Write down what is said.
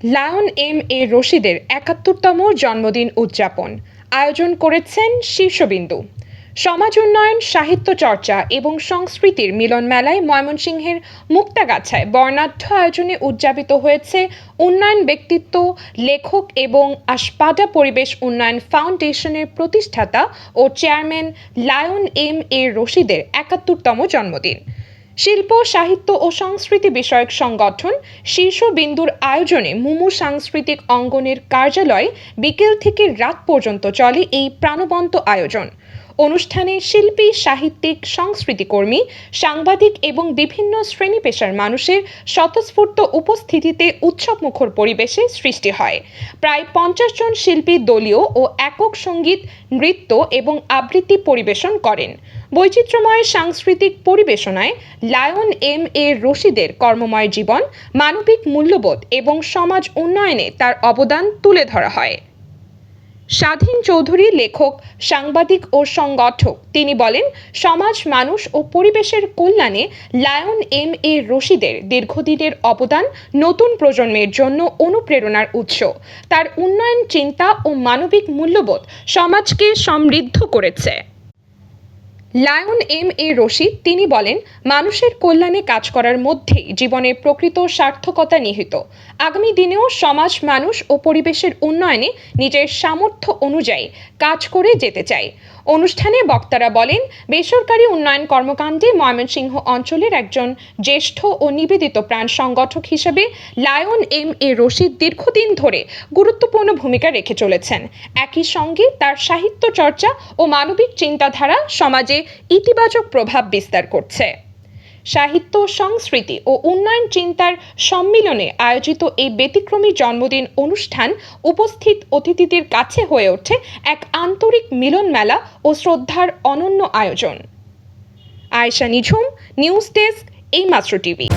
Lion M A রশিদের ৭১তম জন্মদিন উদযাপন আয়োজন করেছেন শীর্ষবিন্দু। সমাজ উন্নয়ন, সাহিত্য চর্চা এবং সংস্কৃতির মিলন মেলায় ময়মনসিংহের মুক্তাগাছায় বর্ণাঢ্য আয়োজনে উদযাপিত হয়েছে উন্নয়ন ব্যক্তিত্ব, লেখক এবং আশপাডা পরিবেশ উন্নয়ন ফাউন্ডেশনের প্রতিষ্ঠাতা ও চেয়ারম্যান লায়ন এম এ রশিদের ৭১তম জন্মদিন। শিল্প, সাহিত্য ও সংস্কৃতি বিষয়ক সংগঠন শীর্ষবিন্দুর আয়োজনে মুমু সাংস্কৃতিক অঙ্গনের কার্যালয়ে বিকেল থেকে রাত পর্যন্ত চলে এই প্রাণবন্ত আয়োজন। অনুষ্ঠানে শিল্পী, সাহিত্যিক, সংস্কৃতিকর্মী, সাংবাদিক এবং বিভিন্ন শ্রেণী পেশার মানুষের স্বতঃস্ফূর্ত উপস্থিতিতে উৎসবমুখর পরিবেশে সৃষ্টি হয়। প্রায় ৫০ জন শিল্পী দলীয় ও একক সঙ্গীত, নৃত্য এবং আবৃত্তি পরিবেশন করেন। বৈচিত্র্যময় সাংস্কৃতিক পরিবেশনায় লায়ন এম এ রশিদের কর্মময় জীবন, মানবিক মূল্যবোধ এবং সমাজ উন্নয়নে তার অবদান তুলে ধরা হয়। স্বাধীন চৌধুরী লেখক, সাংবাদিক ও সংগঠক। তিনি বলেন, সমাজ, মানুষ ও পরিবেশের কল্যাণে লায়ন এম এ রশিদের দীর্ঘদিনের অবদান নতুন প্রজন্মের জন্য অনুপ্রেরণার উৎস। তার উন্নয়ন চিন্তা ও মানবিক মূল্যবোধ সমাজকে সমৃদ্ধ করেছে। লায়ন এম এ রশিদ তিনি বলেন, মানুষের কল্যাণে কাজ করার মধ্যেই জীবনের প্রকৃত সার্থকতা নিহিত। আগামী দিনেও সমাজ, মানুষ ও পরিবেশের উন্নয়নে নিজের সামর্থ্য অনুযায়ী কাজ করে যেতে চাই। অনুষ্ঠানে বক্তারা বলেন, বেসরকারি উন্নয়ন কর্মকাণ্ডে ময়মনসিংহ অঞ্চলের একজন জ্যেষ্ঠ ও নিবেদিত প্রাণ সংগঠক হিসেবে লায়ন এম এ রশিদ দীর্ঘদিন ধরে গুরুত্বপূর্ণ ভূমিকা রেখে চলেছেন। একই সঙ্গে তার সাহিত্য চর্চা ও মানবিক চিন্তাধারা সমাজে ইতিবাচক প্রভাব বিস্তার করছে। সাহিত্য, সংস্কৃতি ও উন্নয়ন চিন্তার সম্মিলনে আয়োজিত এই ব্যতিক্রমী জন্মদিন অনুষ্ঠান উপস্থিত অতিথিদের কাছে হয়ে ওঠে এক আন্তরিক মিলন মেলা ও শ্রদ্ধার অনন্য আয়োজন। আয়েশা নিঝুম, নিউজ ডেস্ক, এইমাত্র টিভি।